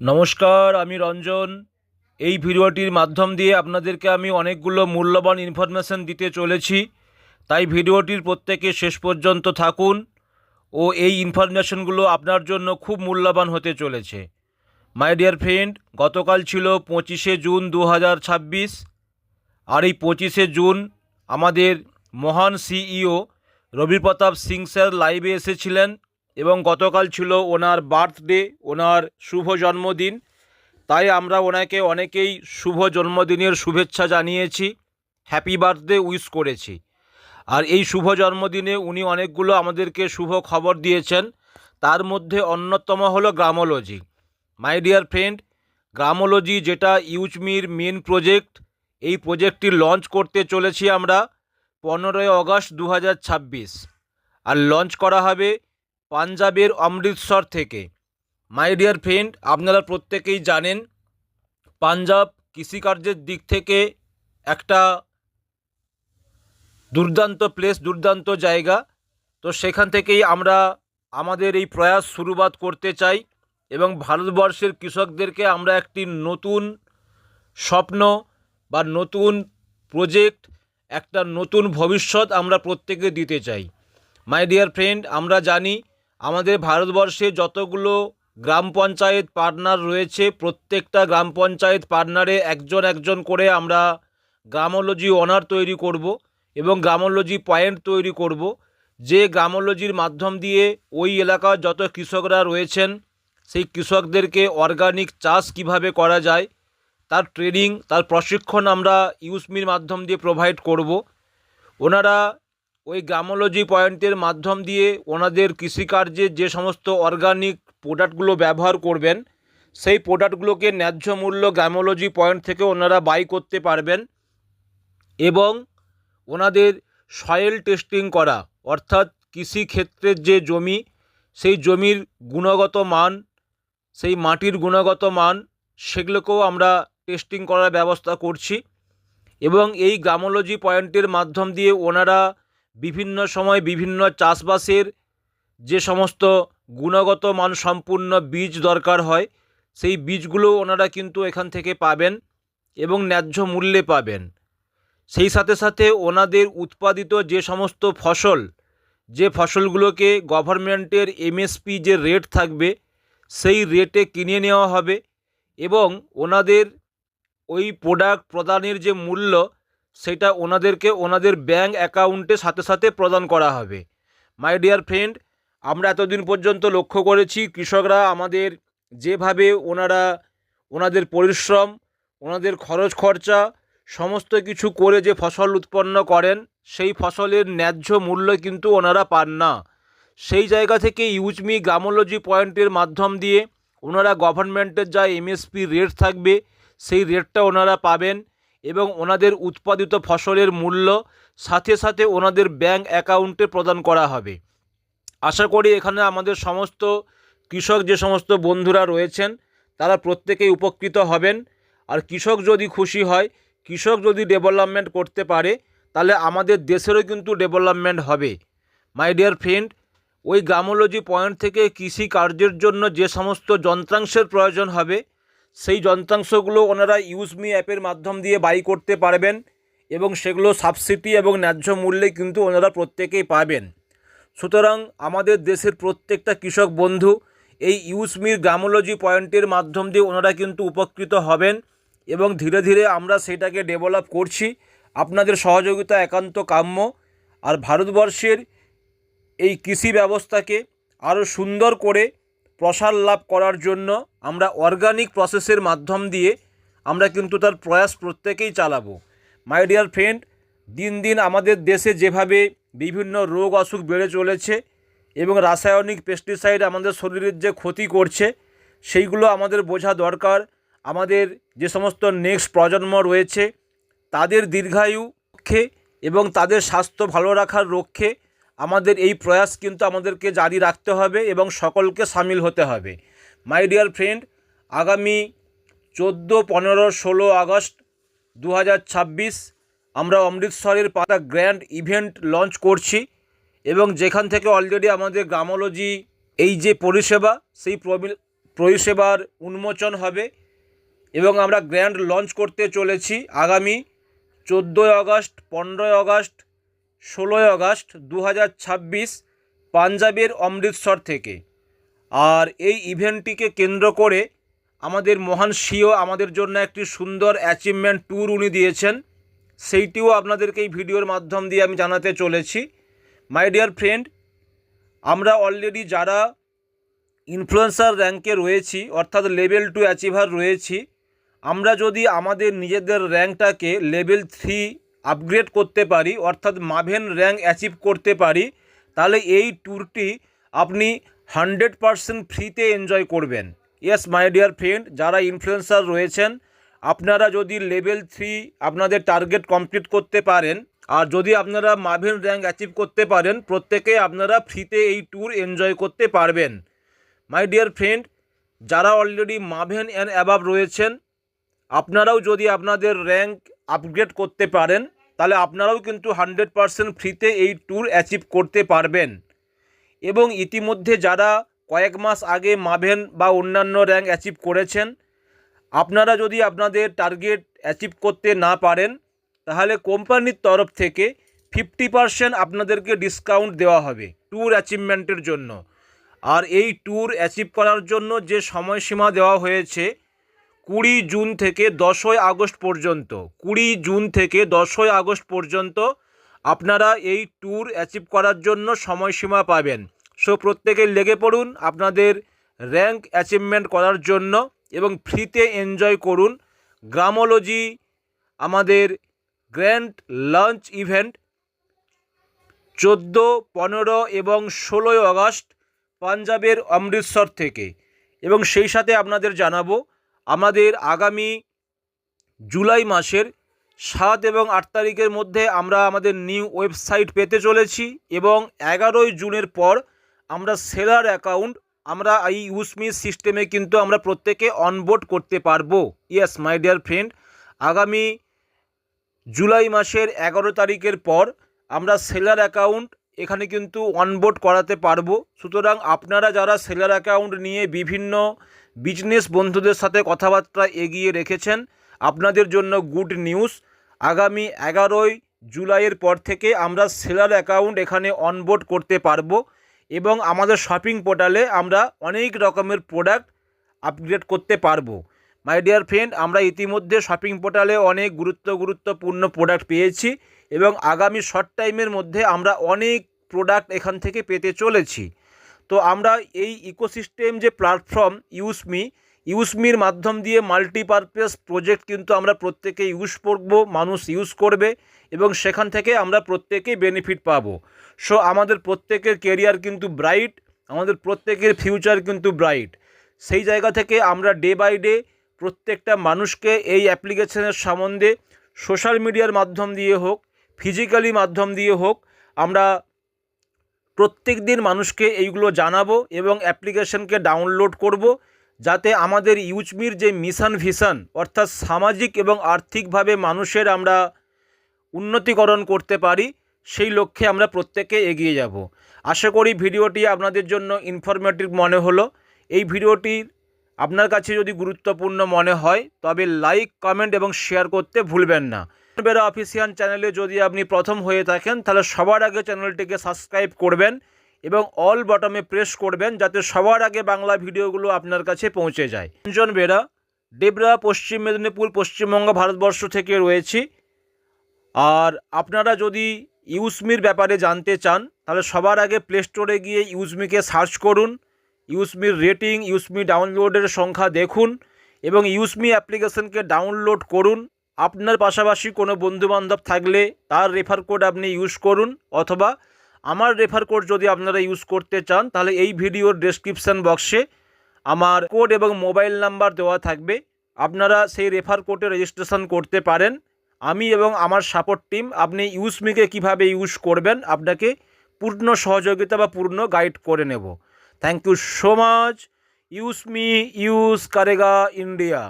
নমস্কার, আমি রঞ্জন। এই ভিডিওটির মাধ্যম দিয়ে আপনাদেরকে আমি অনেকগুলো মূল্যবান ইনফরমেশন দিতে চলেছি, তাই ভিডিওটির প্রত্যেকে শেষ পর্যন্ত থাকুন ও এই ইনফরমেশনগুলো আপনার জন্য খুব মূল্যবান হতে চলেছে। মাই ডিয়ার ফ্রেন্ড, গতকাল ছিল 25শে জুন 2026। আর এই 25শে জুন আমাদের মহান সিইও রবি প্রতাপ সিং স্যার লাইভে এসেছিলেন এবং গতকাল ছিল ওনার বার্থডে, ওনার শুভ জন্মদিন। তাই আমরা ওনাকে অনেকেই শুভ জন্মদিনের শুভেচ্ছা জানিয়েছি, হ্যাপি বার্থডে উইশ করেছি। আর এই শুভ জন্মদিনে উনি অনেকগুলো আমাদেরকে শুভ খবর দিয়েছেন, তার মধ্যে অন্যতম হলো গ্রামোলজি। মাই ডিয়ার ফ্রেন্ড, গ্রামোলজি যেটা ইউজমির মেন প্রজেক্ট, এই প্রজেক্টটি লঞ্চ করতে চলেছি আমরা 15ই অগস্ট 2026। আর লঞ্চ করা হবে পাঞ্জাবের অমৃতসর থেকে। মাই ডিয়ার ফ্রেন্ড, আপনারা প্রত্যেকেই জানেন পাঞ্জাব কৃষিকার্যের দিক থেকে একটা দুর্দান্ত প্লেস, দুর্দান্ত জায়গা। তো সেখান থেকেই আমরা আমাদের এই প্রয়াস শুরুবাত করতে চাই এবং ভারতবর্ষের কৃষকদেরকে আমরা একটি নতুন স্বপ্ন বা নতুন প্রজেক্ট, একটা নতুন ভবিষ্যৎ আমরা প্রত্যেকে দিতে চাই। মাই ডিয়ার ফ্রেন্ড, আমরা জানি আমাদের ভারতবর্ষে যতগুলো গ্রাম পঞ্চায়েত পার্টনার রয়েছে, প্রত্যেকটা গ্রাম পঞ্চায়েত পার্টনারে একজন একজন করে আমরা গ্রামোলজি অনার তৈরি করব এবং গ্রামোলজি পয়েন্ট তৈরি করব, যে গ্রামোলজির মাধ্যম দিয়ে ওই এলাকার যত কৃষকরা রয়েছেন সেই কৃষকদেরকে অর্গানিক চাষ কিভাবে করা যায় তার ট্রেনিং, তার প্রশিক্ষণ আমরা ইউজমির মাধ্যম দিয়ে প্রোভাইড করব। ওনারা ওই গ্রামোলজি পয়েন্টের মাধ্যম দিয়ে ওনাদের কৃষিকার্যে যে সমস্ত অর্গানিক প্রোডাক্টগুলো ব্যবহার করবেন সেই প্রোডাক্টগুলোকে ন্যায্য মূল্য গ্রামোলজি পয়েন্ট থেকে ওনারা বাই করতে পারবেন এবং ওনাদের সয়েল টেস্টিং করা, অর্থাৎ কৃষিক্ষেত্রের যে জমি, সেই জমির গুণগত মান, সেই মাটির গুণগত মান, সেগুলোকেও আমরা টেস্টিং করার ব্যবস্থা করছি। এবং এই গ্রামোলজি পয়েন্টের মাধ্যম দিয়ে ওনারা বিভিন্ন সময় বিভিন্ন চাষবাসের যে সমস্ত গুণগত মান সম্পূর্ণ বীজ দরকার হয় সেই বীজগুলো ওনারা কিন্তু এখান থেকে পাবেন এবং ন্যায্য মূল্যে পাবেন। সেই সাথে সাথে ওনাদের উৎপাদিত যে সমস্ত ফসল, যে ফসলগুলোকে গভর্নমেন্টের এমএসপি যে রেট থাকবে সেই রেটে কিনে নেওয়া হবে এবং ওনাদের ওই প্রোডাক্ট প্রদানের যে মূল্য সেটা ওনাদেরকে ওনাদের ব্যাঙ্ক অ্যাকাউন্টে সাথে সাথে প্রদান করা হবে। মাই ডিয়ার ফ্রেন্ড, আমরা এতদিন পর্যন্ত লক্ষ্য করেছি কৃষকরা আমাদের যেভাবে ওনাদের পরিশ্রম, ওনাদের খরচ খরচা সমস্ত কিছু করে যে ফসল উৎপন্ন করেন সেই ফসলের ন্যায্য মূল্য কিন্তু ওনারা পান না। সেই জায়গা থেকে ইউজমি গ্রামোলজি পয়েন্টের মাধ্যম দিয়ে ওনারা গভর্নমেন্টের যা এমএসপি রেট থাকবে সেই রেটটা ওনারা পাবেন এবং ওনাদের উৎপাদিত ফসলের মূল্য সাথে সাথে ওনাদের ব্যাঙ্ক অ্যাকাউন্টে প্রদান করা হবে। আশা করি এখানে আমাদের সমস্ত কৃষক যে সমস্ত বন্ধুরা রয়েছেন তারা প্রত্যেকেই উপকৃত হবেন। আর কৃষক যদি খুশি হয়, কৃষক যদি ডেভেলপমেন্ট করতে পারে, তাহলে আমাদের দেশেরও কিন্তু ডেভেলপমেন্ট হবে। মাই ডিয়ার ফ্রেন্ড, ওই গ্রামোলজি পয়েন্ট থেকে কৃষি কার্যের জন্য যে সমস্ত যন্ত্রাংশের প্রয়োজন হবে সেই যন্ত্রাংশগুলো ওনারা ইউজমি অ্যাপের মাধ্যম দিয়ে বাই করতে পারবেন এবং সেগুলো সাবসিডি এবং ন্যায্য মূল্যে কিন্তু ওনারা প্রত্যেকেই পাবেন। সুতরাং আমাদের দেশের প্রত্যেকটা কৃষক বন্ধু এই ইউজমির গ্রামোলজি পয়েন্টের মাধ্যম দিয়ে ওনারা কিন্তু উপকৃত হবেন এবং ধীরে ধীরে আমরা সেটাকে ডেভেলপ করছি। আপনাদের সহযোগিতা একান্ত কাম্য। আর ভারতবর্ষের এই কৃষি ব্যবস্থাকে আরও সুন্দর করে প্রসার লাভ করার জন্য আমরা অর্গানিক প্রসেসের মাধ্যম দিয়ে আমরা কিন্তু তার প্রয়াস প্রত্যেকেই চালাবো। মাই ডিয়ার ফ্রেন্ড, দিন দিন আমাদের দেশে যেভাবে বিভিন্ন রোগ অসুখ বেড়ে চলেছে এবং রাসায়নিক পেস্টিসাইড আমাদের শরীরের যে ক্ষতি করছে সেইগুলো আমাদের বোঝা দরকার। আমাদের যে সমস্ত নেক্সট প্রজন্ম রয়েছে তাদের দীর্ঘায়ু রক্ষে এবং তাদের স্বাস্থ্য ভালো রাখার লক্ষ্যে আমাদের এই প্রয়াস কিন্তু আমাদেরকে জারি রাখতে হবে এবং সকলকে সামিল হতে হবে। মাই ডিয়ার ফ্রেন্ড, আগামী 14, 15, 16 আগস্ট 2026 আমরা অমৃতসরের পাতা গ্র্যান্ড ইভেন্ট লঞ্চ করছি এবং যেখান থেকে অলরেডি আমাদের গ্রামোলজি এই যে পরিষেবা সেই পরিষেবার উন্মোচন হবে এবং আমরা গ্র্যান্ড লঞ্চ করতে চলেছি আগামী 14 আগস্ট, 15 আগস্ট, 16 আগস্ট 2026 পাঞ্জাবের অমৃতসর থেকে। আর এই ইভেন্টটিকে কেন্দ্র করে আমাদের মহান সিও আমাদের জন্য একটি সুন্দর অ্যাচিভমেন্ট ট্যুর উনি দিয়েছেন, সেইটিও আপনাদেরকে এই ভিডিওর মাধ্যম দিয়ে আমি জানাতে চলেছি। মাই ডিয়ার ফ্রেন্ড, আমরা অলরেডি যারা ইনফ্লুয়েন্সার র্যাঙ্কে রয়েছি অর্থাৎ লেভেল 2 অ্যাচিভার রয়েছি, আমরা যদি আমাদের নিজেদের র্যাঙ্কটাকে লেভেল 3 আপগ্রেড করতে পারি অর্থাৎ মাভেন র্যাঙ্ক অ্যাচিভ করতে পারি, তাহলে এই ট্যুরটি আপনি 100% ফ্রিতে এনজয় করবেন। ইয়েস মাই ডিয়ার ফ্রেন্ড, যারা ইনফ্লুয়েন্সার রয়েছেন আপনারা যদি লেভেল 3 আপনাদের টার্গেট কমপ্লিট করতে পারেন আর যদি আপনারা মাভেন র্যাঙ্ক অ্যাচিভ করতে পারেন, প্রত্যেকে আপনারা ফ্রিতে এই ট্যুর এনজয় করতে পারবেন। মাই ডিয়ার ফ্রেন্ড, যারা অলরেডি মাভেন অ্যান্ড অ্যাবাভ রয়েছেন আপনারাও যদি আপনাদের র্যাঙ্ক আপগ্রেড করতে পারেন তাহলে আপনারাও কিন্তু 100% ফ্রিতে এই ট্যুর অ্যাচিভ করতে পারবেন। এবং ইতিমধ্যে যারা কয়েক মাস আগে মাভেন বা অন্যান্য র্যাঙ্ক অ্যাচিভ করেছেন, আপনারা যদি আপনাদের টার্গেট অ্যাচিভ করতে না পারেন তাহলে কোম্পানির তরফ থেকে 50% আপনাদেরকে ডিসকাউন্ট দেওয়া হবে ট্যুর অ্যাচিভমেন্টের জন্য। আর এই ট্যুর অ্যাচিভ করার জন্য যে সময়সীমা দেওয়া হয়েছে 20 জুন থেকে 10 আগস্ট পর্যন্ত, 20 জুন থেকে 10 আগস্ট পর্যন্ত আপনারা এই ট্যুর অ্যাচিভ করার জন্য সময়সীমা পাবেন। সো প্রত্যেকে লেগে পড়ুন আপনাদের র্যাঙ্ক অ্যাচিভমেন্ট করার জন্য এবং ফ্রিতে এনজয় করুন গ্রামোলজি আমাদের গ্র্যান্ড লঞ্চ ইভেন্ট 14, 15 এবং 16 আগস্ট পাঞ্জাবের অমৃতসর থেকে। এবং সেই সাথে আপনাদের জানাবো আমাদের আগামী জুলাই মাসের 7 এবং 8 তারিখের মধ্যে আমরা আমাদের নিউ ওয়েবসাইট পেতে চলেছি এবং 11 জুনের পর আমরা সেলার অ্যাকাউন্ট আমরা এই ইউসমি সিস্টেমে কিন্তু আমরা প্রত্যেকে অনবোর্ড করতে পারবো। ইয়েস মাই ডিয়ার ফ্রেন্ড, আগামী জুলাই মাসের 11 তারিখের পর আমরা সেলার অ্যাকাউন্ট এখানে কিন্তু অনবোর্ড করাতে পারবো। সুতরাং আপনারা যারা সেলার অ্যাকাউন্ট নিয়ে বিভিন্ন বিজনেস বন্ধুদের সাথে কথাবার্তা এগিয়ে রেখেছেন, আপনাদের জন্য গুড নিউজ। আগামী 11 জুলাইয়ের পর থেকে আমরা সেলার অ্যাকাউন্ট এখানে অনবোর্ড করতে পারবো এবং আমাদের শপিং পোর্টালে আমরা অনেক রকমের প্রোডাক্ট আপগ্রেড করতে পারবো। মাই ডিয়ার ফ্রেন্ড, আমরা ইতিমধ্যে শপিং পোর্টালে অনেক গুরুত্বপূর্ণ প্রোডাক্ট পেয়েছি এবং আগামী শর্ট টাইমের মধ্যে আমরা অনেক প্রোডাক্ট এখান থেকে পেতে চলেছি। তো আমরা এই ইকোসিস্টেম যে প্ল্যাটফর্ম ইউসমির মাধ্যম দিয়ে মাল্টিপারপাস প্রজেক্ট কিন্তু আমরা প্রত্যেকে ইউজ করব, মানুষ ইউজ করবে এবং সেখান থেকে আমরা প্রত্যেকেই বেনিফিট পাবো। সো আমাদের প্রত্যেকের কেরিয়ার কিন্তু ব্রাইট, আমাদের প্রত্যেকের ফিউচার কিন্তু ব্রাইট। সেই জায়গা থেকে আমরা ডে বাই ডে প্রত্যেকটা মানুষকে এই অ্যাপ্লিকেশনের সম্বন্ধে সোশ্যাল মিডিয়ার মাধ্যম দিয়ে হোক, ফিজিক্যালি মাধ্যম দিয়ে হোক, আমরা প্রত্যেক দিন মানুষকে এইগুলো জানাবো এবং অ্যাপ্লিকেশনকে ডাউনলোড করব, যাতে আমাদের ইউজমির যে মিশন ভিশন অর্থাৎ সামাজিক এবং আর্থিকভাবে মানুষের আমরা উন্নতিকরণ করতে পারি, সেই লক্ষ্যে আমরা প্রত্যেকে এগিয়ে যাব। আশা করি ভিডিওটি আপনাদের জন্য ইনফরমেটিভ মনে হলো। এই ভিডিওটি আপনার কাছে যদি গুরুত্বপূর্ণ মনে হয় তবে লাইক, কমেন্ট এবং শেয়ার করতে ভুলবেন না। বেরা অফিসিয়াল চ্যানেলে যদি আপনি প্রথম হয়ে থাকেন তাহলে সবার আগে চ্যানেলটিকে সাবস্ক্রাইব করবেন এবং অল বটমে প্রেস করবেন যাতে সবার আগে বাংলা ভিডিওগুলো আপনার কাছে পৌঁছে যায়। রঞ্জন বেরা, ডেবরা, পশ্চিম মেদিনীপুর, পশ্চিমবঙ্গ, ভারতবর্ষ থেকে রয়েছি। আর আপনারা যদি ইউসমির ব্যাপারে জানতে চান তাহলে সবার আগে প্লে স্টোরে গিয়ে ইউসমিকে সার্চ করুন, ইউসমির রেটিং, ইউসমি ডাউনলোডের সংখ্যা দেখুন এবং ইউসমি অ্যাপ্লিকেশনকে ডাউনলোড করুন। আপনার পাশাপাশি কোনো বন্ধুবান্ধব থাকলে তার রেফার কোড আপনি ইউজ করুন, অথবা আমার রেফার কোড যদি আপনারা ইউজ করতে চান তাহলে এই ভিডিওর ডেসক্রিপশান বক্সে আমার কোড এবং মোবাইল নাম্বার দেওয়া থাকবে, আপনারা সেই রেফার কোডে রেজিস্ট্রেশন করতে পারেন। আমি এবং আমার সাপোর্ট টিম আপনি ইউসমিকে কিভাবে ইউজ করবেন আপনাকে পূর্ণ সহযোগিতা বা পূর্ণ গাইড করে নেব। Thank you so much. ইউসমি ইউজ করেগা ইন্ডিয়া।